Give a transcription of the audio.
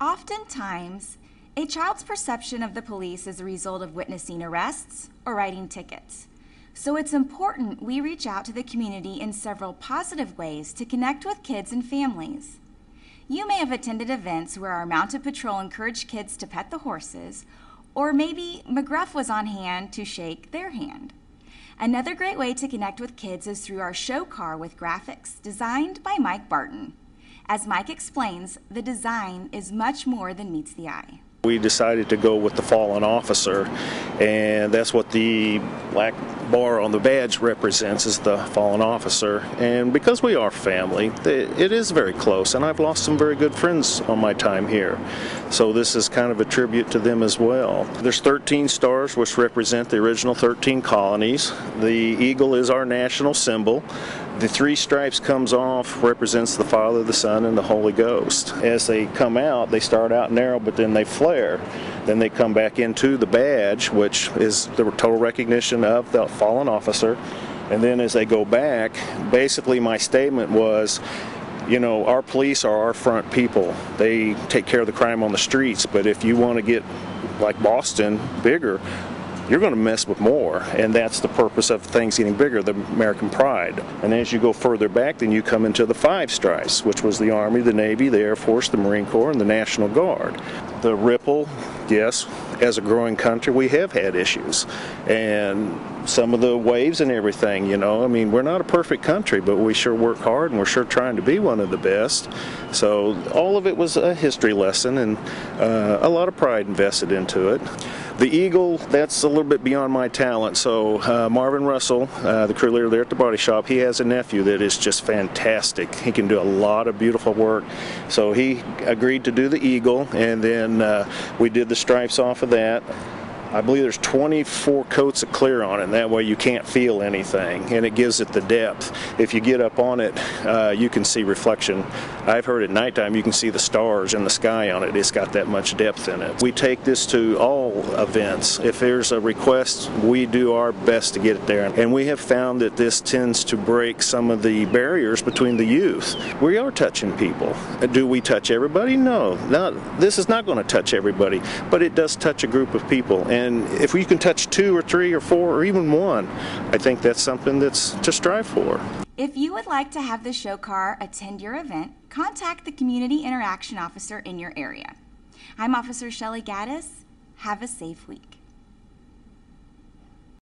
Oftentimes, a child's perception of the police is a result of witnessing arrests or writing tickets. So it's important we reach out to the community in several positive ways to connect with kids and families. You may have attended events where our mounted patrol encouraged kids to pet the horses, or maybe McGruff was on hand to shake their hand. Another great way to connect with kids is through our show car with graphics designed by Mike Barton. As Mike explains, the design is much more than meets the eye. We decided to go with the fallen officer, and that's what the black bar on the badge represents, is the fallen officer. And because we are family, it is very close, and I've lost some very good friends on my time here. So this is kind of a tribute to them as well. There's 13 stars, which represent the original 13 colonies. The eagle is our national symbol. The 3 stripes comes off, represents the Father, the Son, and the Holy Ghost. As they come out, they start out narrow, but then they flare. Then they come back into the badge, which is the total recognition of the fallen officer. And then as they go back, basically my statement was, you know, our police are our front people. They take care of the crime on the streets, but if you want to get, like Boston, bigger, you're going to mess with more, and that's the purpose of things getting bigger, the American pride. And as you go further back, then you come into the 5 stripes, which was the Army, the Navy, the Air Force, the Marine Corps, and the National Guard. The ripple, yes, as a growing country, we have had issues. And some of the waves and everything, you know, I mean, we're not a perfect country, but we sure work hard, and we're sure trying to be one of the best. So all of it was a history lesson, and a lot of pride invested into it. The eagle, that's a little bit beyond my talent. So Marvin Russell, the crew leader there at the body shop, he has a nephew that is just fantastic. He can do a lot of beautiful work. So he agreed to do the eagle, and then we did the stripes off of that. I believe there's 24 coats of clear on it, and that way you can't feel anything, and it gives it the depth. If you get up on it, you can see reflection. I've heard at nighttime you can see the stars in the sky on it. It's got that much depth in it. We take this to all events. If there's a request, we do our best to get it there, and we have found that this tends to break some of the barriers between the youth. We are touching people. Do we touch everybody? No. This is not going to touch everybody, but it does touch a group of people. And if we can touch 2 or 3 or 4 or even 1, I think that's something that's to strive for. If you would like to have the show car attend your event, contact the Community Interaction Officer in your area. I'm Officer Shelley Gaddis. Have a safe week.